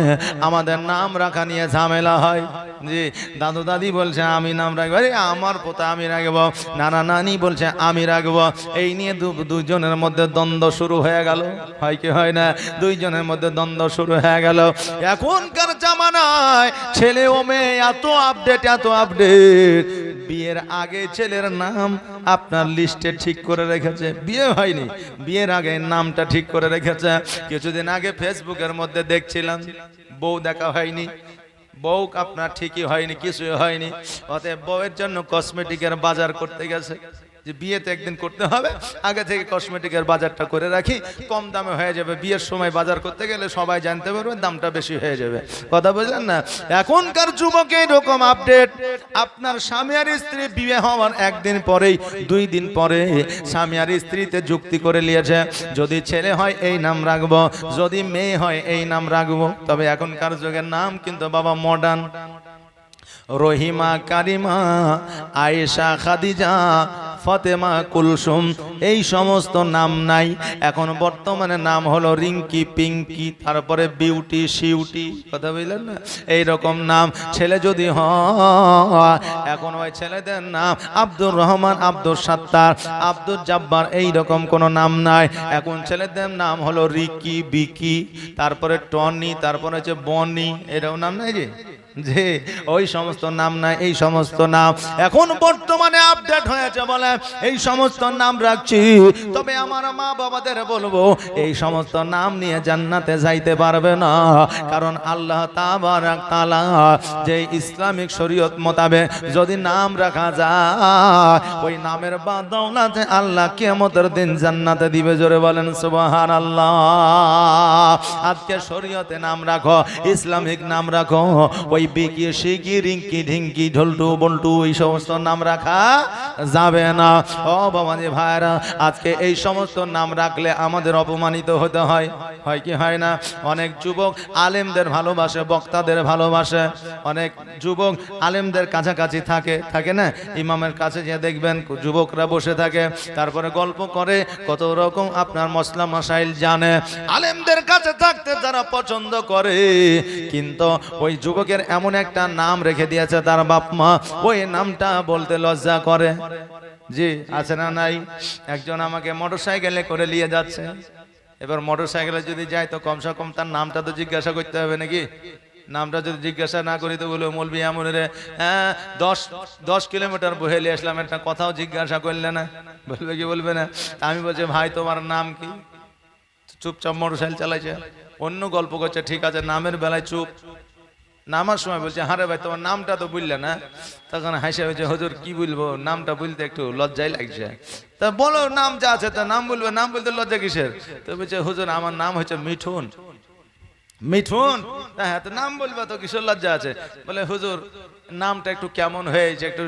আমাদের নাম রাখা নিয়ে ঝামেলা হয়। জি, দাদু দাদি বলছে আমি নাম রাখবো, আরে আমার পোতা আমি রাখবো, নানা নানি বলছে আমি রাখবো। এই নিয়ে দুজনের মধ্যে দ্বন্দ্ব শুরু হয়ে গেল। হয় কি হয় না? দুইজনের মধ্যে দ্বন্দ্ব শুরু হয়ে গেল। এখনকার জামানায় ছেলে ও মেয়ে এত আপডেট, বিয়ের আগে ছেলের নাম আপনার লিস্টে ঠিক করে রেখেছে, বিয়ে হয়নি, বিয়ের আগে নামটা ঠিক করে রেখেছে। কিছুদিন আগে ফেসবুকের মধ্যে দেখছিলাম, বউ দেখা হয়নি, বউ আপনার ঠিকই হয়নি, কিছুই হয়নি। অতএব বউয়ের জন্য কসমেটিকের বাজার করতে গেছে, যে বিয়েতে একদিন করতে হবে, আগে থেকে কসমেটিকের বাজারটা করে রাখি, কম দামে হয়ে যাবে, বিয়ের সময় বাজার করতে গেলে সবাই জানতে পারবে, দামটা বেশি হয়ে যাবে। কথা বুঝলেন না? এখনকার যুবক এরকম আপডেট। আপনার স্বামী আর স্ত্রী বিয়ে হওয়ার একদিন পরেই 2 দিন পরে স্বামী আর স্ত্রীতে যুক্তি করে নিয়েছে, যদি ছেলে হয় এই নাম রাখবো, যদি মেয়ে হয় এই নাম রাখবো। তবে এখনকার যুগের নাম কিন্তু বাবা মডার্ন। রহিমা, কারিমা, আয়েশা, খাদিজা, ফাতেমা, কুলসুম, এই সমস্ত নাম নাই। এখন বর্তমানে নাম হলো রিঙ্কি, পিঙ্কি, তারপরে বিউটি, শিউটি। কথা বুঝলেন না? এইরকম নাম। ছেলে যদি হয়, এখন ওই ছেলেদের নাম আব্দুর রহমান, আব্দুল সাত্তার, আব্দুল জব্বার, এইরকম কোনো নাম নাই। এখন ছেলেদের নাম হলো রিকি, বিকি, তারপরে টনি, তারপরে হচ্ছে বনি, এরকম নাম নাই যে ওই সমস্ত নাম নাই। এই সমস্ত নাম এখন বর্তমানে আপডেট হয়েছে বলে এই সমস্ত নাম রাখছি। তবে আমার মা বাবাদের বলবো, এই সমস্ত নাম নিয়ে জান্নাতে যাইতে পারবে না। কারণ আল্লাহ তাবারাক তাআলা যে ইসলামিক শরীয়ত মোতাবেক যদি নাম রাখা যায়, ওই নামের বাদৌলাতে আল্লাহ কিয়ামতের দিন জান্নাতে দিবে। জোরে বলেন সুবহানাল্লাহ। আজকে শরীয়তে নাম রাখো, ইসলামিক নাম রাখো, ওই বিকি, শিকি, রিঙ্কি, ঢিঙ্কি, ঢোলটু, বল্টু, এই সমস্ত নাম রাখা যাবে না। ও বাবাজি ভাইরা, আজকে এই সমস্ত নাম রাখলে আমাদের অপমানিত হতে হয়। হয় কি হয় না? অনেক যুবক আলেমদের ভালোবাসে, বক্তাদের ভালোবাসে। অনেক যুবক আলেমদের কাছাকাছি থাকে না, ইমামের কাছে যে দেখবেন যুবকরা বসে থাকে, তারপরে গল্প করে, কত রকম আপনার মসলা মাসাইল জানে। আলেমদের কাছে থাকতে যারা পছন্দ করে, কিন্তু ওই যুবকের এমন একটা নাম রেখে দিয়েছে তার বাপ মা, ওই নামটা বলতে লজ্জা করে। জি, আছে না নাই? একজন আমাকে মোটরসাইকেলে করে নিয়ে যাচ্ছে। এবার মোটরসাইকেলে যদি যায় তো কমসে কম তার নামটা তো জিজ্ঞাসা করতে হবে নাকি? নামটা যদি জিজ্ঞাসা না করি তো বলবো মৌলভী এমন রে, হ্যাঁ 10 কিলোমিটার বহেলে আসলাম, একটা কথাও জিজ্ঞাসা করলে না, বলবে কি বলবে না? আমি বলছি ভাই তোমার নাম কি? চুপচাপ মোটরসাইকেল চালাইছে, অন্য গল্প করছে। ঠিক আছে, নামের বেলায় চুপ, নামার সময় বলছে হারে ভাই তোমার নামটা তো বললে না। তখন হাসে বলছে হুজুর কি বলবো, নামটা বলতে একটু লজ্জাই লাগছে। তা বলো নাম যা আছে তা নাম বলবে, নাম বলতে লজ্জা কিসের? তো বলছে হুজুর আমার নাম হচ্ছে মিঠুন। মিঠুন? হ্যাঁ, তো নাম বলবা তো কিসের লজ্জা আছে? বলে হুজুর নামটা একটু কেমন হয়েছে, একটু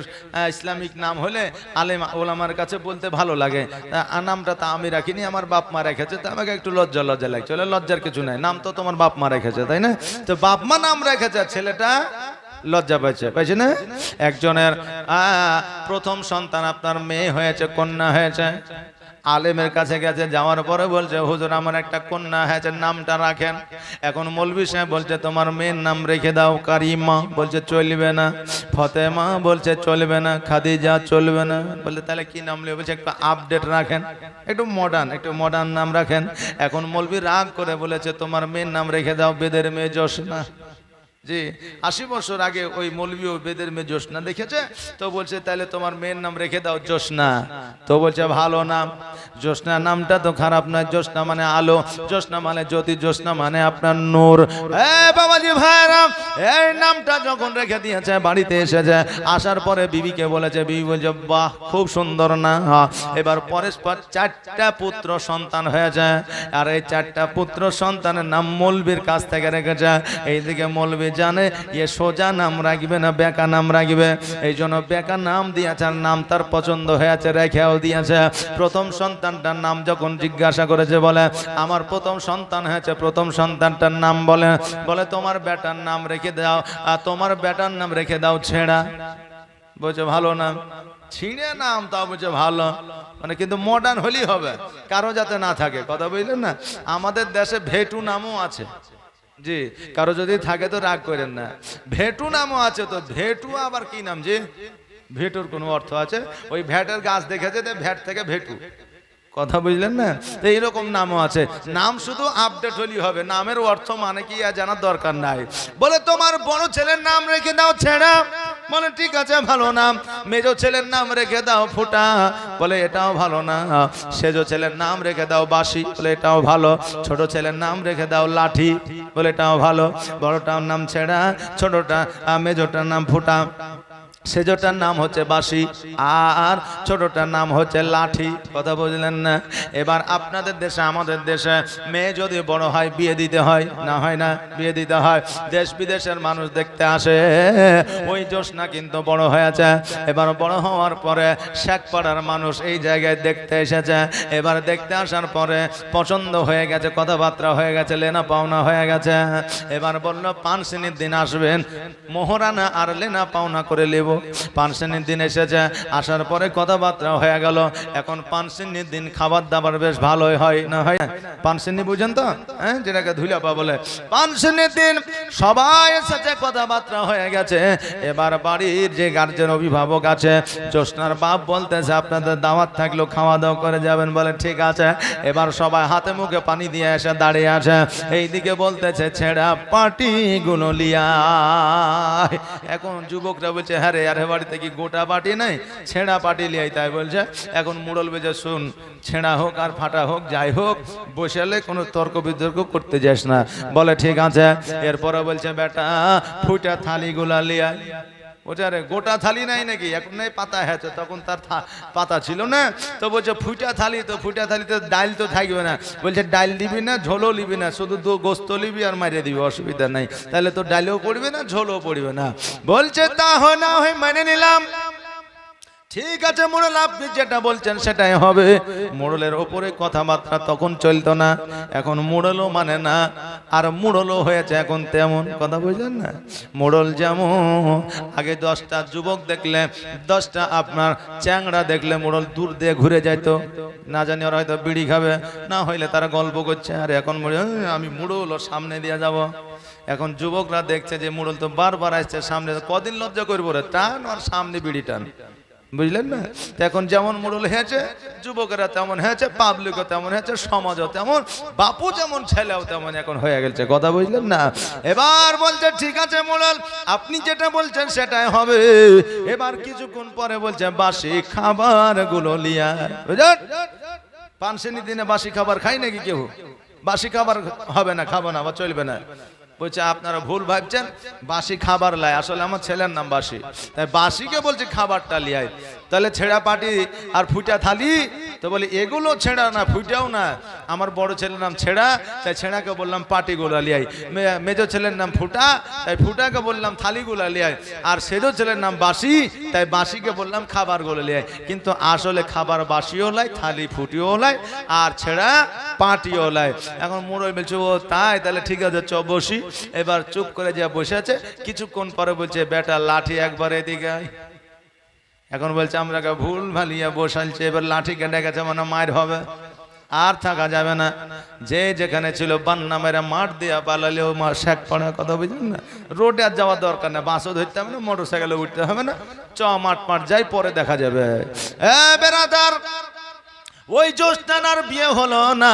ইসলামিক নাম হলে আলেম ওলামার কাছে বলতে ভালো লাগে। নামটা তা আমি রাখিনি, আমার বাপ মা রেখেছে, তো আমাকে একটু লজ্জা লজ্জা লাগছে। লজ্জার কিছু নাই, নাম তো তোমার বাপ মা রেখেছে তাই না? তো বাপ মা নাম রেখেছে, ছেলেটা লজ্জা পাইছে না? একজনের প্রথম সন্তান আপনার মেয়ে হয়েছে, কন্যা হয়েছে, আলেমের কাছে গেছে, যাওয়ার পরে বলছে হুজুর আমার একটা কন্যা হয়েছে, নামটা রাখেন। এখন মৌলভী সাহেব বলছে তোমার মেয়ের নাম রেখে দাও কারিমা, বলছে চলবে না। ফতেমা বলছে চলবে না। খাদিজা চলবে না। বলছে তাহলে কি নাম লিখবে? বলছে একটু আপডেট রাখেন, একটু মডার্ন নাম রাখেন। এখন মৌলভী রাগ করে বলেছে তোমার মেয়ের নাম রেখে দাও বেদের মেয়ে জোসনা। জি, 80 বছর আগে ওই মৌলভী বেদের মেয়ে জোসনা দেখেছে, তো বলছে তাহলে তোমার মেয়ের নাম রেখে দাও জোসনা। তো বলছে ভালো নাম। জোসনা নামটা তো খারাপ নয়, জোসনা মানে আলো, জোসনা মানে জ্যোতি, জোসনা মানে আপনার নূর। বাবাজি ভাইরা, এই নামটা যখন রেখে দিয়েছে, বাড়িতে এসেছে, আসার পরে বিবিকে বলেছে, বিবি বলছে বাহ খুব সুন্দর না। এবার পরস্পর 4টা পুত্র সন্তান হয়েছে, আর এই 4টা পুত্র সন্তানের নাম মৌলভীর কাছ থেকে রেখেছে। এইদিকে মৌলভী জানে এ সোজা নাম রাখবে না বেকা নাম রাখবে, এই জন্য বেকা নাম দিয়েছে, আর নাম তার পছন্দ হয়েছে, রেখেও দিয়েছে। প্রথম সন্তানটার নাম যখন জিজ্ঞাসা করেছে, বলে আমার প্রথম সন্তান হয়েছে, প্রথম সন্তানটার নাম বলে তোমার বেটার নাম রেখে দাও, আর তোমার বেটার নাম রেখে দাও ছেঁড়া। বলছে ভালো নাম। ছিঁড়ে নাম তাও বলছে ভালো, মানে কিন্তু মডার্ন হলেই হবে, কারো যাতে না থাকে। কথা বুঝলেন না? আমাদের দেশে ভেটু নামও আছে। জি, কারো যদি থাকে তো রাগ করেন না, ভেটু নামও আছে। তো ভেটু আবার কি নাম? জি, ভেটুর কোনো অর্থ আছে? ওই ভ্যাটের গাছ দেখেছে, ভ্যাট থেকে ভেটু। কথা বুঝলেন না? তো এইরকম নামও আছে। নাম শুধু আপডেট হলেই হবে, নামের অর্থ মানে কি আর জানার দরকার নাই। বলে তোমার বড় ছেলের নাম রেখে দাও ছেঁড়া। বলে ঠিক আছে ভালো নাম। মেজো ছেলের নাম রেখে দাও ফুটা। বলে এটাও ভালো না। সেজো ছেলের নাম রেখে দাও বাঁশি। বলে এটাও ভালো। ছোট ছেলের নাম রেখে দাও লাঠি। বলে এটাও ভালো। বড়টার নাম ছেঁড়া, ছোটটা মেজোটার নাম ফুটা, সেজোটার নাম হচ্ছে বাঁশি, আর ছোটটার নাম হচ্ছে লাঠি। কথা বুঝলেন না? এবার আপনাদের দেশে আমাদের দেশে মেয়ে যদি বড় হয় বিয়ে দিতে হয় না, হয় না? বিয়ে দিতে হয়। দেশ বিদেশের মানুষ দেখতে আসে। ওই জোসনা কিন্তু বড় হয়েছে। এবার বড় হওয়ার পরে শেখপাড়ার মানুষ এই জায়গায় দেখতে এসেছে। এবার দেখতে আসার পরে পছন্দ হয়ে গেছে, কথাবার্তা হয়ে গেছে, লেনা পাওনা হয়ে গেছে। এবার বলল পানসিনির দিন আসবেন, মোহরানা আর লেনা পাওনা করে নেব। পানসিনির দিন এসেছে, আসার পরে কথাবার্তা হয়ে গেল। এখন পানসিনির দিন খাবার দাবার বেশ ভালোই হয় না, হয় না? পানসিনি বুঝেন তো? হ্যাঁ, যেটাকে ধুলাপা বলে। পানসিনির দিন সবাই এসেছে, কথাবার্তা হয়ে গেছে। এবার বাড়ির যে গার্জেন অভিভাবক আছে, জোসনার বাপ বলতেছে আপনাদের দাওয়াত থাকলো, খাওয়া দাওয়া করে যাবেন। বলে ঠিক আছে। এবার সবাই হাতে মুখে পানি দিয়ে এসে দাঁড়িয়ে আছে। এইদিকে বলতেছে ছেঁড়া পাটি গুলো লিয়া। এখন যুবকরা বলছে হ্যাঁ রে, আরে বাড়িতে কি গোটা পাটি নাই, ছেঁড়া পাটি লিয়াই। তাই বলছে। এখন মুড়ল বেজে শুন, ছেঁড়া হোক আর ফাটা হোক যাই হোক, বসেলে কোনো তর্ক বিতর্ক করতে যাস না। বলে ঠিক আছে। এরপরে বলছে বেটা ফুটা থালি গুলা লিয়া। বলছে আরে গোটা থালি নাই নাকি? এখন নাই পাতা হয়েছে, তখন তার পাতা ছিল না। তো বলছে ফুটা থালি, তো ফুটা থালিতে ডাইল তো থাকবে না। বলছে ডাইল দিবি না, ঝোলও লিবি না, শুধু গোস্ত লিবি আর মারিয়ে দিবি, অসুবিধা নাই। তাহলে তো ডাইলও পড়বে না, ঝোলও পড়বে না। বলছে তা হয় না হয় মেনে নিলাম। ঠিক আছে মোড়ল, আপনি যেটা বলছেন সেটাই হবে। মোড়লের ওপরে কথাবার্তা তখন চলতো না, এখন মোড়লও মানে না, আর মোড়লও হয়েছে এখন তেমন। কথা বুঝলেন না? মোড়ল যেমন আগে 10টা যুবক দেখলে, 10টা আপনার চ্যাংড়া দেখলে মোড়ল দূর দিয়ে ঘুরে যাইতো, না জানি ওরা হয়তো বিড়ি খাবে, না হইলে তারা গল্প করছে। আর এখন আমি মোড়ল সামনে দিয়ে যাব। এখন যুবকরা দেখছে যে মোড়ল তো বারবার আসছে সামনে, কদিন লজ্জা করবো রে, টান আর সামনে বিড়ি টান। বুঝলেন না? এখন যেমন মোড়ল হয়েছে, যুবকেরা তেমন হয়েছে, পাবলিকও তেমন হয়েছে, সমাজও তেমন, বাপু যেমন ছেলেও তেমন এখন হয়ে গেছে। কথা বুঝলেন না? এবার বলছে ঠিক আছে মোড়ল, আপনি যেটা বলছেন সেটাই হবে। এবার কিছুক্ষণ পরে বলছে বাসি খাবার গুলো লিয়া। বুঝলেন? পানসিনির দিনে বাসি খাবার খাই নাকি কেউ? বাসি খাবার হবে না, খাবো না বা চলবে না। বলছে আপনারা ভুল ভাবছেন, বাসি খাবার লাই, আসলে আমার ছেলের নাম বাসি, তাই বাসিকে বলছে খাবারটা লিয়াই। তাহলে ছেঁড়া পাটি আর ফুটা থালি, তো বলি এগুলো ছেঁড়া না ফুটাও না, আমার বড় ছেলের নাম ছেঁড়া, তাই ছেঁড়াকে বললাম পাটিগুলো লিয়াই। মেজো ছেলের নাম ফুটা, তাই ফুটাকে বললাম থালিগুলো লিয়াই। আর সেজো ছেলের নাম বাসি, তাই বাসিকে বললাম খাবারগুলো লিয়াই। কিন্তু আসলে খাবার বাসিও লাই, থালি ফুটিও লাই, আর ছেঁড়া পাটিও লাই। এখন মুরই বলছে ও তাই, তাহলে ঠিক আছে চ বসি। এবার চুপ করে যা বসে আছে, কিছুক্ষণ পরে বলছে বেটা লাঠি একবার এদিকে আয়। এখন বলছে আমরা ভুল ভালিয়া বসালছে, এবার লাঠিকে ডেকেছে মানে মায়ের হবে, আর থাকা যাবে না। যে যেখানে ছিল বান্না মেরা মাঠ দিয়া পালালেও মা শেখ পড়া কথা বুঝলেন না, রোডে আর যাওয়ার দরকার না, বাসও ধরতে হবে না, মোটর সাইকেলে উঠতে হবে না, চ মাঠ যাই, পরে দেখা যাবে। বেরাদার, ওই জ্যোৎস্নার বিয়ে হলো না,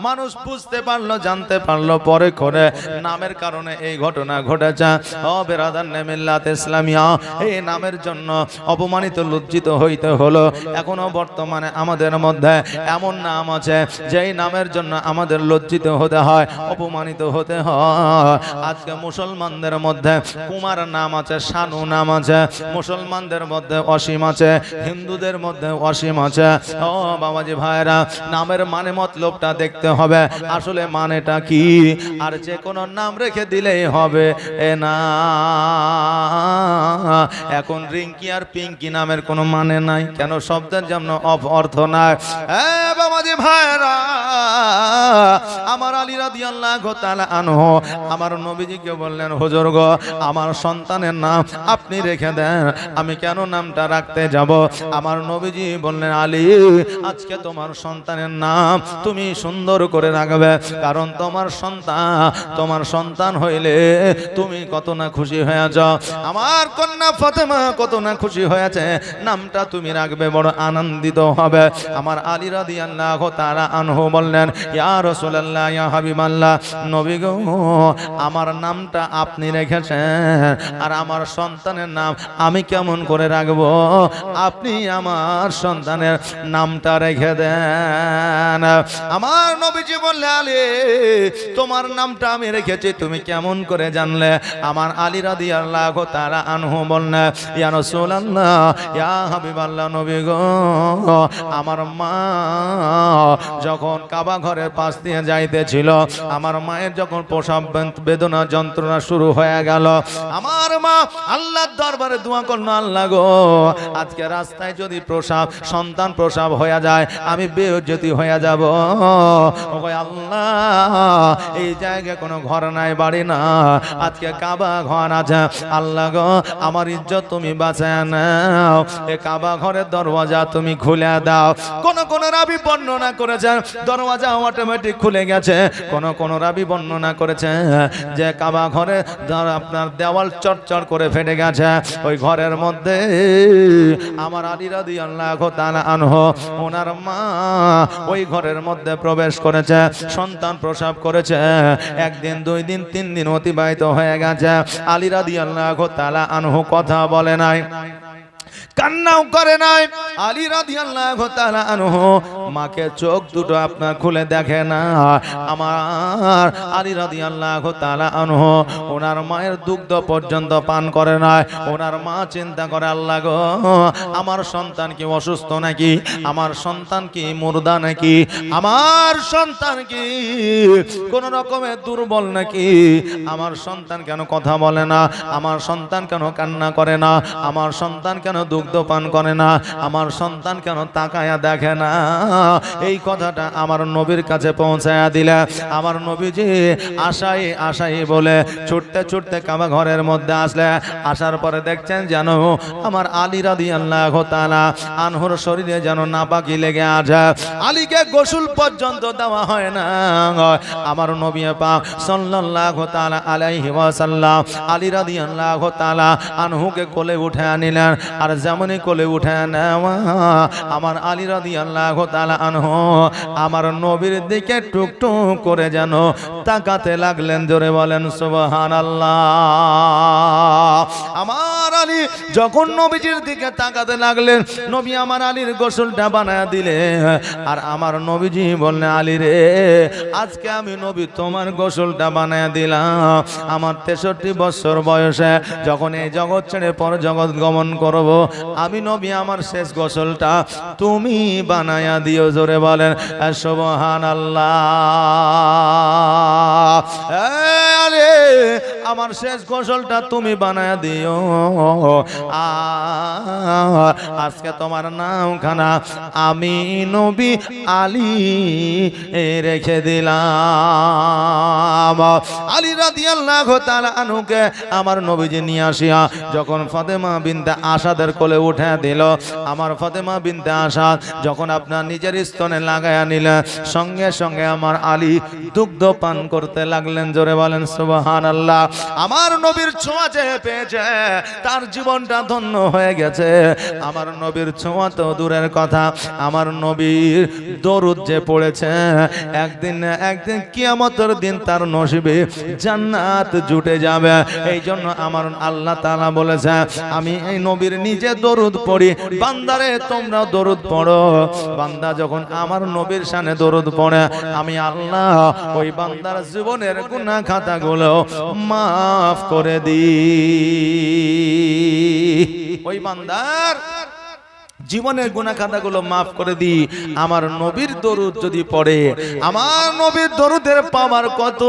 মানুষ বুঝতে পারলো, জানতে পারলো পরে করে, নামের কারণে এই ঘটনা ঘটেছে। ও বেরাদার মিল্লাত ইসলামিয়া, এই নামের জন্য অপমানিত লজ্জিত হইতে হলো। এখনো বর্তমানে আমাদের মধ্যে এমন নাম আছে যেই নামের জন্য আমাদের লজ্জিত হতে হয়, অপমানিত হতে হয়। আজকে মুসলমানদের মধ্যে কুমার নাম আছে, শানু নাম আছে, মুসলমানদের মধ্যে অসীম আছে, হিন্দুদের মধ্যে অসীম আছে। ও বাবাজি ভাইরা, নামের মানে মতলবটা দেখতে হবে, আসলে মানেটা কি। আর যে কোনো নাম রেখে দিলেই হবে এ না। এখন রিঙ্কি আর পিঙ্কি নামের কোনো মানে নাই, কেন? শব্দের জন্য অর্থ নাই। বাবাজি ভাইরা, আমার আলী রাদিয়াল্লাহু তাআলা আনহু আমার নবীজিকে বললেন, হুজুর গো, আমার সন্তানের নাম আপনি রেখে দেন, আমি কেন নামটা রাখতে যাব? আমার নবীজি বললেন, আলী, আজকে তোমার সন্তানের নাম তুমি সুন্দর করে রাখবে, কারণ তোমার সন্তান হইলে তুমি কত না খুশি হয়ে যাও। আমার কন্যা ফাতেমা কত না খুশি হয়েছে, নামটা তুমি রাখবে, বড় আনন্দিত হবে। আমার আলী রাদিয়াল্লাহু তাআলা আনহু বললেন, ইয়া রাসূলুল্লাহ, ইয়া হাবিবাল্লাহ, নবী গো, আমার নামটা আপনি রেখেছেন, আর আমার সন্তানের নাম আমি কেমন করে রাখবো? আপনি আমার সন্তানের নামটা রেখে দেন। আমার নবীজি বললেন, আলী, তোমার নামটা আমি রেখেছি, তুমি কেমন করে জানলে? আমার আলী রাদিয়াল্লাহু তাআলা আনহু বললেন, ইয়া রাসূলুল্লাহ, ইয়া হাবিবাল্লাহ, নবী গো, আমার মা যখন কাবা ঘরের পাশ দিয়ে যাইতেছিল, আমার মায়ের যখন প্রসব বেদনা যন্ত্রণা শুরু হয়ে গেল, আমার মা আল্লাহর দরবারে দোয়া করলো, আল্লাহ গো, আজকে রাস্তায় যদি সন্তান প্রসব হয়ে যায়, আমি বেইজ্জতি হয়ে যাব। ওগো আল্লাহ, এই জায়গায় কোনো ঘর নাই, বাড়ি না, আজকে কাবা ঘর আছে, আল্লাহ গো, আমার ইজ্জত তুমি বাঁচায় নাও, এ কাবা ঘরের দরওয়াজা তুমি খুলে দাও। কোন রাবি বর্ণনা করেছেন দরওয়াজা অটোমেটিক খুলে গেছে, কোন রাবি বর্ণনা করেছে যে কাবা ঘরে আপনার দেওয়াল চটচট করে ফেটে গেছে। ওই ঘরের মধ্যে আমার আলী রাদিয়াল্লাহু তাআলা আনহু, ওনার মা ওই ঘরের মধ্যে প্রবেশ করেছে, সন্তান প্রসব করেছে। একদিন, 2 দিন, 3 দিন অতিবাহিত হয়ে গেছে, আলী রাদিয়াল্লাহু তাআলা আনহু কথা বলে নাই, কান্নাও করে নাই। আলী রাদিয়াল্লাহু তাআলা আনহু মাকে চোখ দুটো আপনার খুলে দেখে না। আমার আলী রাদিয়াল্লাহু তাআলা আনহু ওনার মায়ের দুগ্ধ পর্যন্ত পান করে না। ওনার মা চিন্তা করে, আল্লাহ গো, আমার সন্তান কি অসুস্থ নাকি? আমার সন্তান কি মুর্দা নাকি? আমার সন্তান কি কোন রকমের দুর্বল নাকি? আমার সন্তান কেন কথা বলে না? আমার সন্তান কেন কান্না করে না? আমার সন্তান কেন দুগ্ধ পান করে না? আমার সন্তান কেন তাকায়া দেখে না? এই কথাটা আমার নবীর কাছে পৌঁছায়া দিলে, আমার নবীজি আশাই বলে ছুটতে কাবা ঘরের মধ্যে আসলে, আসার পরে দেখছেন যেন আমার আলী রাদিয়াল্লাহু তাআলা আনহুর শরীরে যেন নাপাকি লেগে আছে। আলীকে গোসল পর্যন্ত দেওয়া হয় না। আমার নবী পাক সাল্লাল্লাহু তাআলা আলাইহি ওয়াসাল্লাম আলী রাদিয়াল্লাহু তাআলা আনহুকে কোলে উঠে আনিলেন। আর যেমনই কোলে উঠে নেওয়া, আমার আলী রাদিয়াল্লাহু তাআলা আনহু আমার নবীর দিকে টুকটুক করে যেন তাকাতে লাগলেন। জোরে বলেন সুবহানাল্লাহ। আমার আলী যখন নবীজির দিকে তাকাতে লাগলেন, নবী আমার আলীর গোসলটা বানায়া দিলে। আর আমার নবীজি বললেন, আলী রে, আজকে আমি নবী তোমার গোসলটা বানায়া দিলাম। আমার 63 বছর বয়সে যখন এই জগৎ ছেড়ে পর জগৎ গমন করব, আমি নবী আমার শেষ গোসলটা তুমি বানায়া দিও। জোরে বলেন সুবহানাল্লাহ। আরে আমার শেষ গোসলটা তুমি বানায়া দিও। আজকে তোমার নামখানা আমি নবী আলী রেখে দিলাম। আলী রাদিয়াল্লাহু তাআলা আনহুকে আমার নবীজি নিয়ে আসিয়া যখন ফাতেমা বিনতে আসাদের কোলে উঠে দিল, আমার ফাতেমা বিনতে আসাদ যখন আপনার নিজের স্তনে লাগায়া নিলেন, সঙ্গে সঙ্গে আমার আলী দুগ্ধ পান করতে লাগলেন। জোরে বলেন সুবহানাল্লাহ। আমার নবীর ছোঁয়া যে পেয়েছে তার জীবনটা ধন্য হয়ে গেছে। আমার নবীর ছোঁয়া তো দূরের কথা, আমার নবীর দরুদ যে পড়েছে, একদিন না একদিন কিয়ামতের দিন তার নসিবে জান্নাত জুটে যাবে। এই জন্য আমার আল্লাহ তাআলা বলেছে, আমি এই নবীর নিজে দরুদ পড়ি, বান্দারে তোমরা দরুদ পড়ো। বান্দা যখন আমার নবীর শানে দরুদ পড়ে, আমি আল্লাহ ওই বান্দার জীবনের গুনাহ খাতাগুলো মাফ করে দিই। ওই বান্দার জীবনের গুনাহ খাতাগুলো মাফ করে দিই আমার নবীর দরুদ যদি পড়ে। আমার নবীর দরুদের পাওয়ার কত,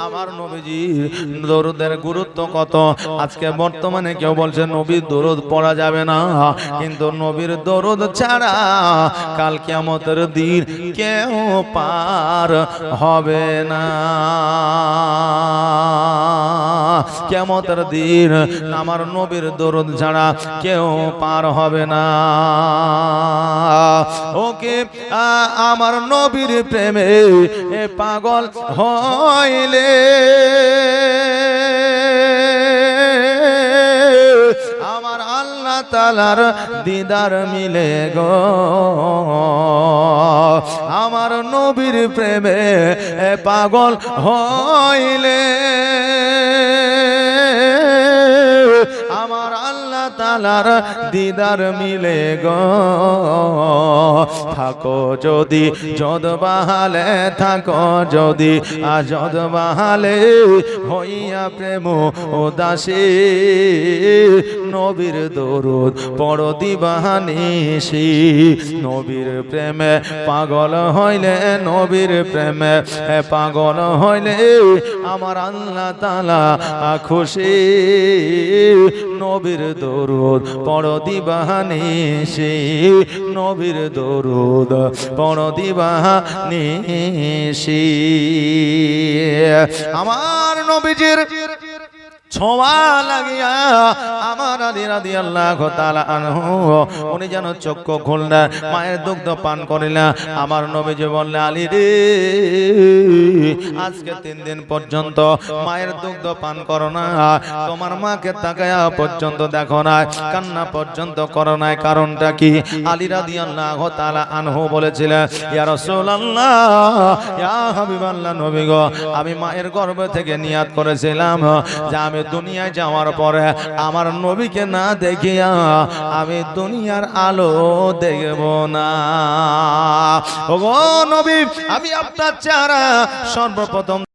আমার নবীজির দরুদের গুরুত্ব কত। আজকে বর্তমানে কেউ বলছে নবীর দরুদ পড়া যাবে না, কিন্তু নবীর দরুদ ছাড়া কাল কিয়ামতের দিন কেউ পার হবে না। কিয়ামতের দিন আমার নবীর দরুদ ছাড়া কেউ পার হবে না। ওকে আমার নবীর প্রেমে পাগল হইলে আমার আল্লাহ তাআলার দিদার মিলে গো। আমার নবীর প্রেমে পাগল হইলে আমার আল্লাহ তাআলার দিদার মিলে গো। থাকো যদি যদ বাহালে, থাকো যদি আযদ বাহালে, হইয়া প্রেম উদাসী নবীর দরুদ পড়ো দিবানিশি। নবীর প্রেমে পাগল হইলে, নবীর প্রেমে পাগল হইলে আমার আল্লাহ তাআলা খুশি। নবীর দরুদ পড়ো দিবানিশি, নবীর দরুদ পড়ো দিবানিশি। আমার নবীজির ছোঁয়া লাগিয়া আমার আলী রাদিয়াল্লাহু তাআলা আনহু উনি যেন চক্ষু খুললেন, মায়ের দুগ্ধ পান করিলেন। আমার নবীজি বললেন, আলী রে, আজকে 3 দিন পর্যন্ত মায়ের দুগ্ধ পান করো না, তোমার মাকে তাকায়া পর্যন্ত দেখো না, কান্না পর্যন্ত করো না। কারণটা কি? আলী রাদিয়াল্লাহু তাআলা আনহু বলেছিলেন, ইয়া রাসূলুল্লাহ, ইয়া হাবিবাল্লাহ, নবী গো, আমি মায়ের গর্ভ থেকে নিয়াত করেছিলাম যে আমি দুনিয়ায় যাওয়ার পরে আমার নবীকে না দেখিয়া আমি দুনিয়ার আলো দেখব না। ওগো নবী, আমি আপনার চেহারা সর্বপ্রথম